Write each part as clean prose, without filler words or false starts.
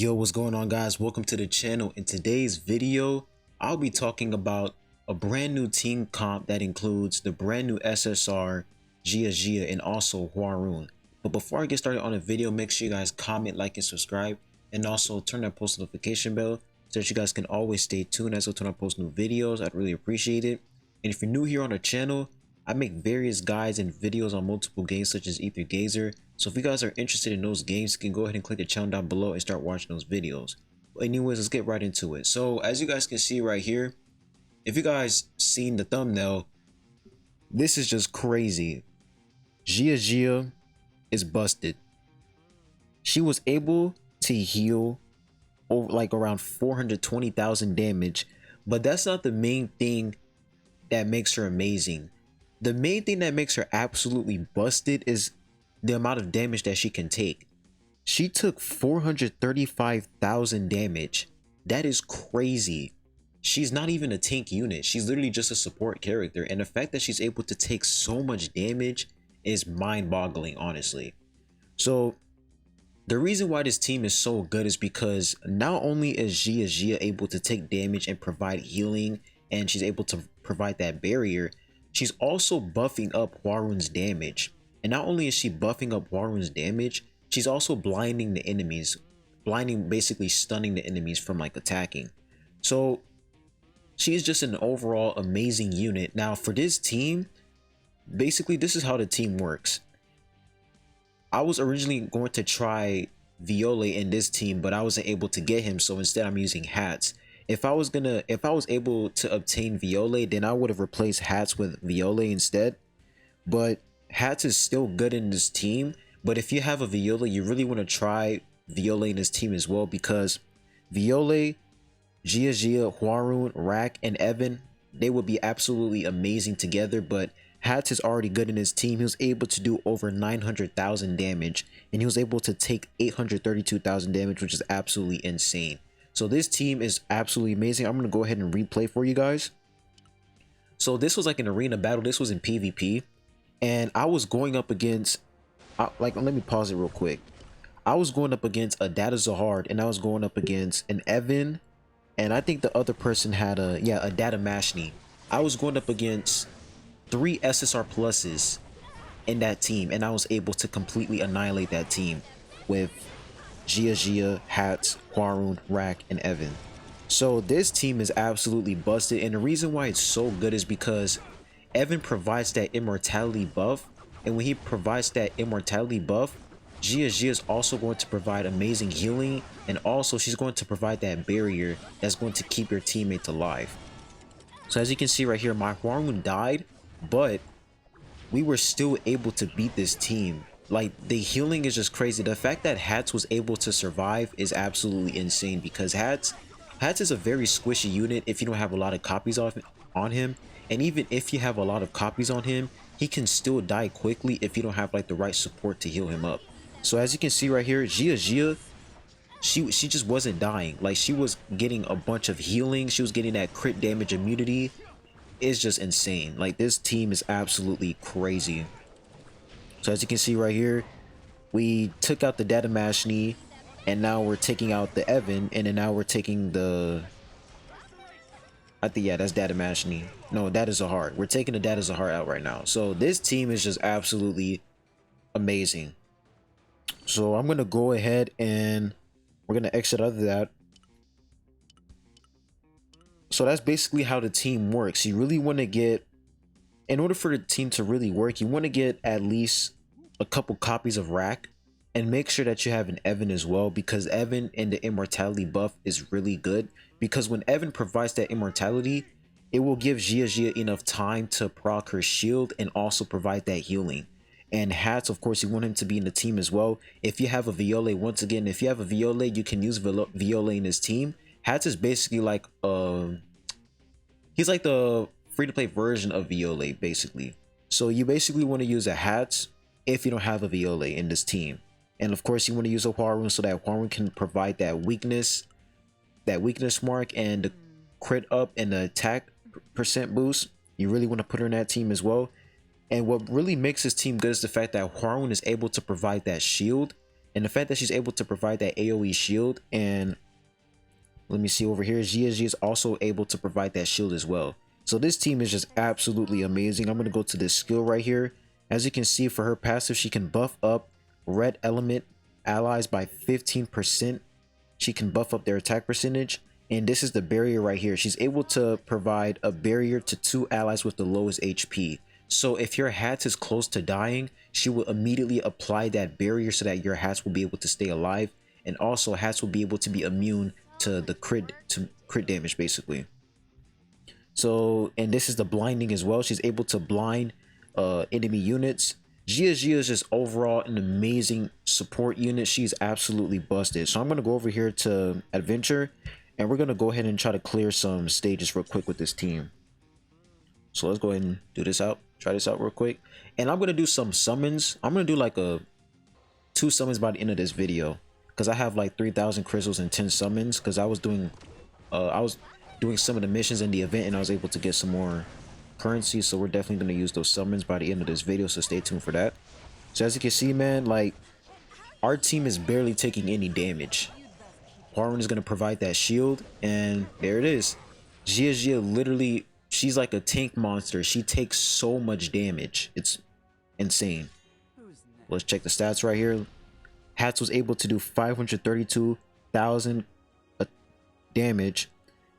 Yo, what's going on, guys? Welcome to the channel. In today's video, I'll be talking about a brand new team comp that includes the brand new SSR, Gsia, and also Hwarun. But before I get started on the video, make sure you guys comment, like, and subscribe, and also turn that post notification bell so that you guys can always stay tuned as I post new videos. I'd really appreciate it. And if you're new here on the channel, I make various guides and videos on multiple games such as Ether Gazer. So if you guys are interested in those games, you can go ahead and click the channel down below and start watching those videos. But anyways, let's get right into it. So as you guys can see right here, if you guys seen the thumbnail, this is just crazy. Gsia is busted. She was able to heal over like around 420,000 damage, but that's not the main thing that makes her amazing. The main thing that makes her absolutely busted is the amount of damage that she can take. She took 435,000 damage. That is crazy. She's not even a tank unit. She's literally just a support character. And the fact that she's able to take so much damage is mind-boggling, honestly. So the reason why this team is so good is because not only is Gsia able to take damage and provide healing, and she's able to provide that barrier, she's also buffing up Hwarun's damage. And not only is she buffing up Hwarun's damage, she's also blinding the enemies. Basically stunning the enemies from like attacking. So she's just an overall amazing unit. Now for this team, basically this is how the team works. I was originally going to try Viola in this team, but I wasn't able to get him. So instead I'm using Hats. If I was able to obtain Viola, then I would have replaced Hats with Viola instead. But Hats is still good in this team. But if you have a Viola, you really want to try Viola in this team as well, because Viola, Gsia, Hwarun, Rack, and Evan, they would be absolutely amazing together. But Hats is already good in his team. He was able to do over 900,000 damage, and he was able to take 832,000 damage, which is absolutely insane. So this team is absolutely amazing. I'm going to go ahead and replay for you guys. So this was like an arena battle. This was in PvP. And I was going up against, let me pause it real quick. I was going up against a Data Zahard, and I was going up against an Evan. And I think the other person had a Data Mashni. I was going up against 3 SSR pluses in that team. And I was able to completely annihilate that team with Gsia, Hats, Hwarun, Rack, and Evan. So this team is absolutely busted, and the reason why it's so good is because Evan provides that immortality buff, and when he provides that immortality buff, Gsia is also going to provide amazing healing, and also she's going to provide that barrier that's going to keep your teammates alive. So as you can see right here, my Hwarun died, but we were still able to beat this team. Like, the healing is just crazy. The fact that Hats was able to survive is absolutely insane, because Hats is a very squishy unit if you don't have a lot of copies on him. And even if you have a lot of copies on him, he can still die quickly if you don't have like the right support to heal him up. So as you can see right here, Gsia, she just wasn't dying. Like, she was getting a bunch of healing. She was getting that crit damage immunity. It's just insane. Like, this team is absolutely crazy. So as you can see right here, we took out the Data Mashni, and now we're taking out the Evan, and then now we're taking the, I think, yeah, that's Data Mashni. No, that is Zahard. We're taking the Data Zahard out right now. So this team is just absolutely amazing. So I'm going to go ahead and we're going to exit out of that. So that's basically how the team works. You really want to get, in order for the team to really work, you want to get at least a couple copies of Rack, and make sure that you have an Evan as well, because Evan and the immortality buff is really good. Because when Evan provides that immortality, it will give Gsia enough time to proc her shield and also provide that healing. And Hats, of course, you want him to be in the team as well. If you have a Viola, once again, if you have a Viola, you can use Viola in his team. Hats is basically like he's like the free-to-play version of Viola, basically. So you basically want to use a Hats if you don't have a Viola in this team. And of course you want to use a Hwarun so that Hwarun can provide that weakness mark and the crit up and the attack percent boost. You really want to put her in that team as well. And what really makes this team good is the fact that Hwarun is able to provide that shield And the fact that she's able to provide that AoE shield, and let me see over here, Gsia is also able to provide that shield as well. So this team is just absolutely amazing. I'm going to go to this skill right here. As you can see, for her passive, she can buff up red element allies by 15%. She can buff up their attack percentage. And this is the barrier right here. She's able to provide a barrier to 2 allies with the lowest HP. So if your hat is close to dying, she will immediately apply that barrier so that your hats will be able to stay alive. And also hats will be able to be immune to the crit damage basically. So, and this is the blinding as well. She's able to blind enemy units. Gsia is just overall an amazing support unit. She's absolutely busted. So I'm going to go over here to adventure, and we're going to go ahead and try to clear some stages real quick with this team. So let's go ahead and do this out. Try this out real quick. And I'm going to do some summons. I'm going to do like 2 summons by the end of this video, because I have like 3,000 crystals and 10 summons, because I was doing some of the missions in the event, and I was able to get some more currency. So we're definitely going to use those summons by the end of this video, so stay tuned for that. So as you can see, man, like our team is barely taking any damage. Hwarun is going to provide that shield, and there it is. Gsia literally, she's like a tank monster. She takes so much damage, it's insane. Let's check the stats right here. Hats was able to do 532,000 damage,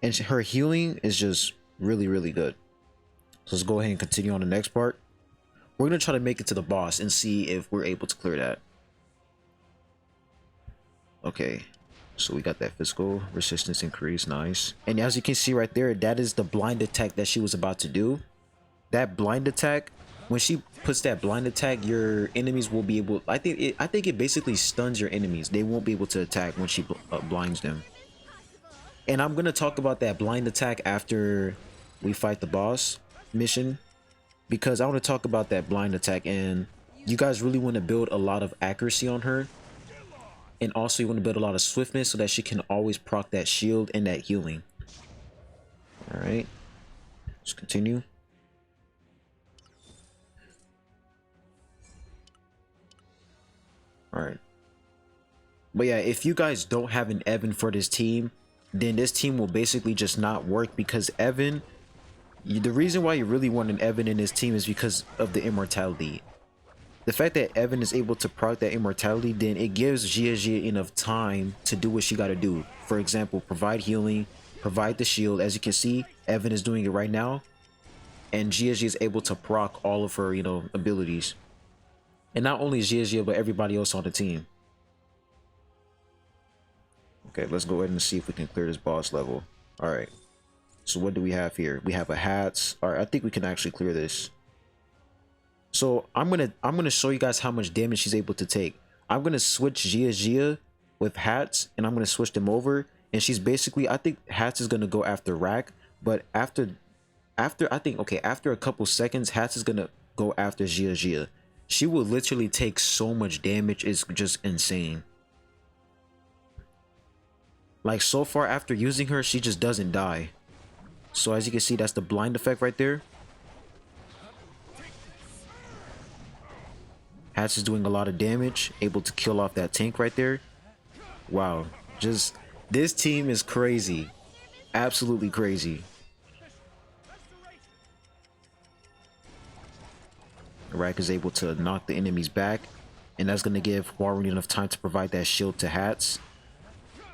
and her healing is just really good. So let's go ahead and continue on the next part. We're gonna try to make it to the boss and see if we're able to clear that. Okay, so we got that physical resistance increase, nice. And as you can see right there, that is the blind attack that she was about to do. That blind attack, when she puts that blind attack, your enemies will be able, I think it basically stuns your enemies. They won't be able to attack when she blinds them. And I'm gonna talk about that blind attack after we fight the boss mission, because I want to talk about that blind attack, and you guys really want to build a lot of accuracy on her, and also you want to build a lot of swiftness so that she can always proc that shield and that healing. All right, let's continue. All right, but yeah, if you guys don't have an Evan for this team, then this team will basically just not work, because Evan, the reason why you really want an Evan in this team is because of the immortality. The fact that Evan is able to proc that immortality, then it gives Gsia enough time to do what she got to do. For example, provide healing, provide the shield. As you can see, Evan is doing it right now, and Gsia is able to proc all of her, abilities. And not only Gsia, but everybody else on the team. Okay, let's go ahead and see if we can clear this boss level. All right. So what do we have here? We have a hats. All right, I think we can actually clear this. So I'm gonna show you guys how much damage she's able to take. I'm gonna switch Gsia with hats, and I'm gonna switch them over. And she's basically, I think hats is gonna go after Rack, but after a couple seconds, hats is gonna go after Gsia. She will literally take so much damage, it's just insane. Like so far after using her, she just doesn't die. So as you can see, that's the blind effect right there. Hats is doing a lot of damage, able to kill off that tank right there. Wow, just this team is crazy, absolutely crazy. Rack is able to knock the enemies back, and that's going to give Hwarun enough time to provide that shield to hats.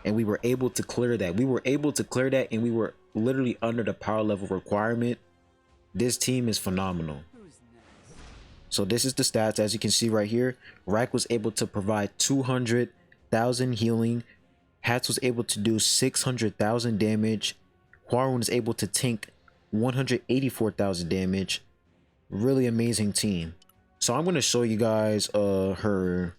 And we were able to clear that. And we were literally under the power level requirement. This team is phenomenal. So this is the stats. As you can see right here, Rack was able to provide 200,000 healing. Hats was able to do 600,000 damage. Hwarun was able to tank 184,000 damage. Really amazing team. So I'm going to show you guys her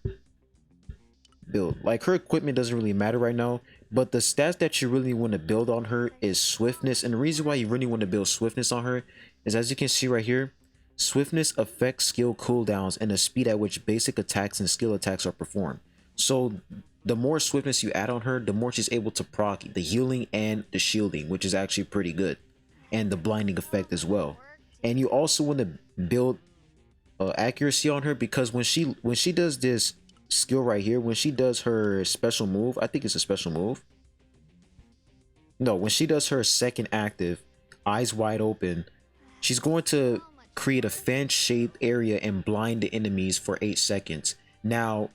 build. Like, her equipment doesn't really matter right now, but the stats that you really want to build on her is swiftness. And the reason why you really want to build swiftness on her is, as you can see right here, swiftness affects skill cooldowns and the speed at which basic attacks and skill attacks are performed. So the more swiftness you add on her, the more she's able to proc the healing and the shielding, which is actually pretty good, and the blinding effect as well. And you also want to build accuracy on her, because when she does this skill right here, when she does her special move, I think it's a special move. No, when she does her second active, eyes wide open, she's going to create a fan-shaped area and blind the enemies for 8 seconds. Now,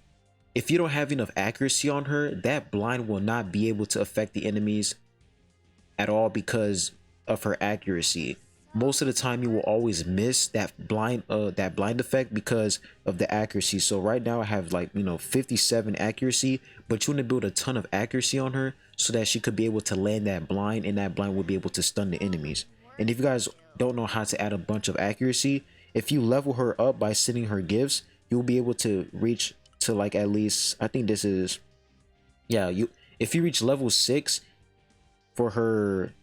if you don't have enough accuracy on her, that blind will not be able to affect the enemies at all because of her accuracy. Most of the time you will always miss that blind effect because of the accuracy. So right now I have, like, you know, 57 accuracy, but you want to build a ton of accuracy on her so that she could be able to land that blind, and that blind will be able to stun the enemies. And if you guys don't know how to add a bunch of accuracy, if you level her up by sending her gifts, you'll be able to reach to, like, at least, I think this is, yeah, if you reach level 6 for her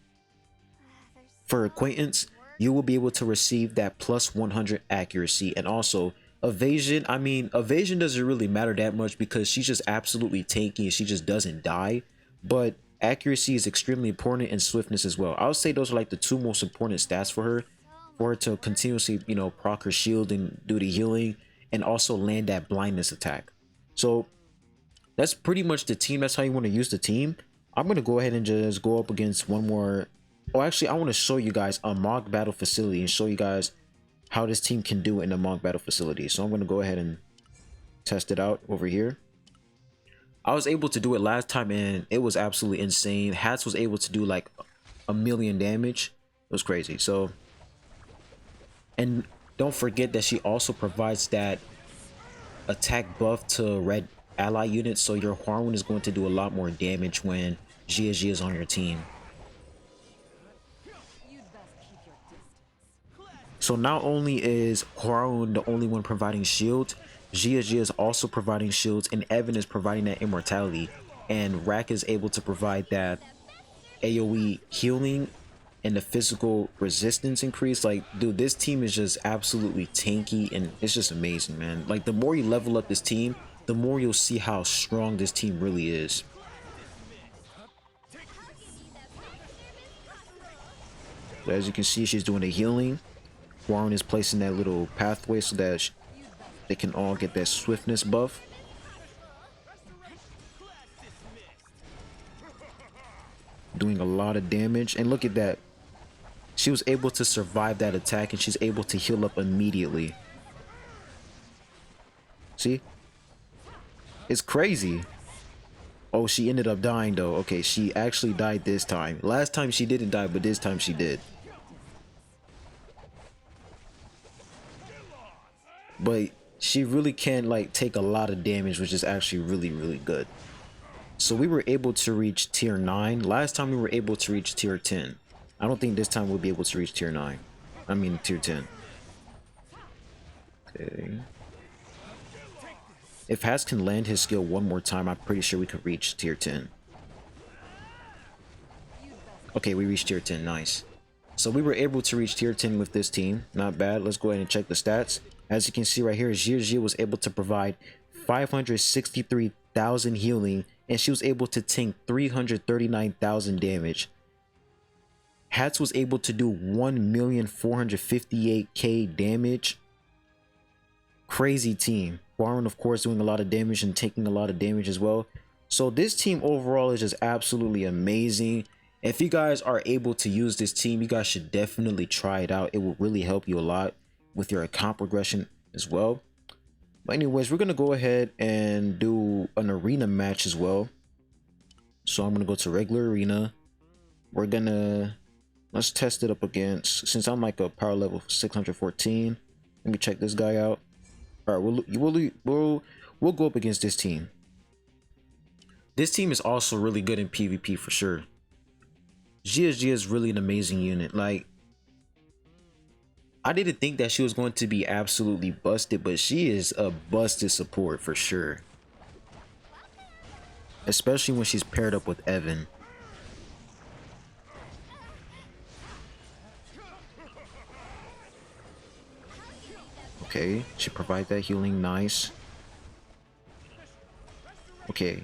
acquaintance, you will be able to receive that plus 100 accuracy. And also evasion, I mean, evasion doesn't really matter that much because she's just absolutely tanky and she just doesn't die, but accuracy is extremely important, and swiftness as well. I would say those are like the 2 most important stats for her to continuously, you know, proc her shield and do the healing, and also land that blindness attack. So that's pretty much the team. That's how you want to use the team. I'm going to go ahead and just go up against one more. Oh, actually, I want to show you guys a mock battle facility and show you guys how this team can do in a mock battle facility. So I'm going to go ahead and test it out over here. I was able to do it last time and it was absolutely insane. Hats was able to do like 1,000,000 damage. It was crazy. So, and don't forget that she also provides that attack buff to red ally units, so your Hwarun is going to do a lot more damage when Gsia is on your team. So not only is Hwarun the only one providing shields, Gsia is also providing shields, and Evan is providing that immortality, and Rack is able to provide that AoE healing and the physical resistance increase. Like, dude, this team is just absolutely tanky, and it's just amazing, man. Like, the more you level up this team, the more you'll see how strong this team really is. So as you can see, she's doing the healing. Hwarun is placing that little pathway so that they can all get that swiftness buff. Doing a lot of damage, and look at that. She was able to survive that attack, and she's able to heal up immediately. See? It's crazy. Oh, she ended up dying though. Okay, she actually died this time. Last time she didn't die, but this time she did. But she really can, like, take a lot of damage, which is actually really, really good. So we were able to reach tier 9. Last time we were able to reach tier 10. I don't think this time we'll be able to reach tier 9. I mean tier 10. Okay. If Hats can land his skill one more time, I'm pretty sure we could reach tier 10. Okay, we reached tier 10. Nice. So we were able to reach tier 10 with this team. Not bad. Let's go ahead and check the stats. As you can see right here, Gsia was able to provide 563,000 healing, and she was able to tank 339,000 damage. Hats was able to do 1,458,000 damage. Crazy team. Hwarun, of course, doing a lot of damage and taking a lot of damage as well. So this team overall is just absolutely amazing. If you guys are able to use this team, you guys should definitely try it out. It will really help you a lot with your account progression as well. But anyways, we're going to go ahead and do an arena match as well. So I'm going to go to regular arena. We're going to, let's test it up against, since I'm like a power level 614. Let me check this guy out. All right, we'll go up against this team. This team is also really good in PvP for sure. Gsia is really an amazing unit. Like, I didn't think that she was going to be absolutely busted, but she is a busted support for sure. Especially when she's paired up with Evan. Okay, she provides that healing. Nice. Okay.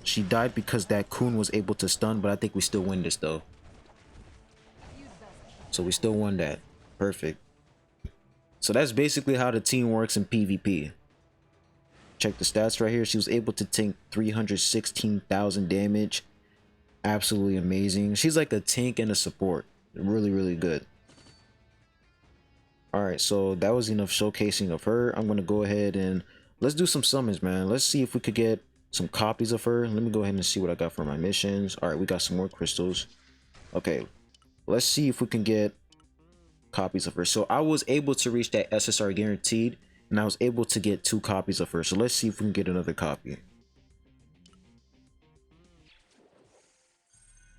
She died because that Kun was able to stun, but I think we still win this though. So we still won that. Perfect. So that's basically how the team works in PvP. check the stats right here. She was able to tank 316,000 damage. Absolutely amazing. She's like a tank and a support. Really, really good. All right, so that was enough showcasing of her. I'm gonna go ahead and let's do some summons, man. Let's see if we could get some copies of her. Let me go ahead and see what I got for my missions. All right, we got some more crystals. Okay, let's see if we can get copies of her. So I was able to reach that SSR guaranteed, and I was able to get 2 copies of her. So let's see if we can get another copy.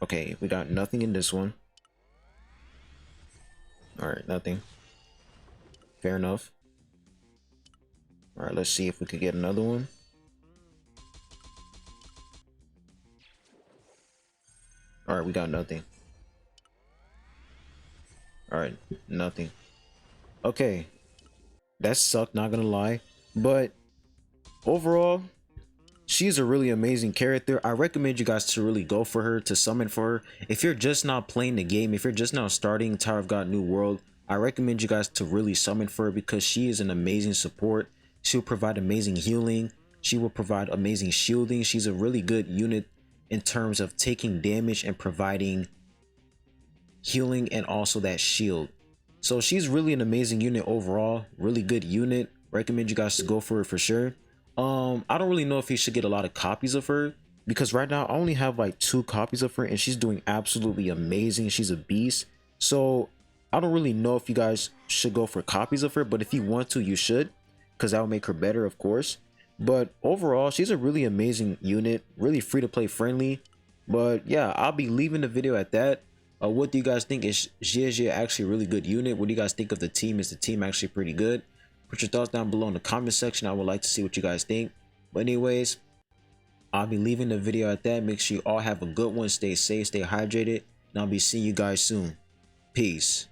Okay, we got nothing in this one. All right, nothing. Fair enough. All right, let's see if we could get another one. All right, we got nothing. All right, nothing. Okay, that sucked, not gonna lie, but overall she's a really amazing character. I recommend you guys to really go for her, to summon for her. If you're just not playing the game, if you're just now starting Tower of God New World, I recommend you guys to really summon for her because she is an amazing support. She'll provide amazing healing. She will provide amazing shielding. She's a really good unit in terms of taking damage and providing healing and also that shield. So she's really an amazing unit overall. Really good unit. Recommend you guys to go for her for sure. I don't really know if you should get a lot of copies of her because right now I only have like 2 copies of her and she's doing absolutely amazing. She's a beast. So I don't really know if you guys should go for copies of her, but if you want to, you should, because that will make her better, of course. But overall, she's a really amazing unit, really free to play friendly. But yeah, I'll be leaving the video at that. What do you guys think? Is Gsia actually a really good unit? What do you guys think of the team? Is the team actually pretty good? Put your thoughts down below in the comment section. I would like to see what you guys think. But anyways, I'll be leaving the video at that. Make sure you all have a good one. Stay safe, stay hydrated, and I'll be seeing you guys soon. Peace.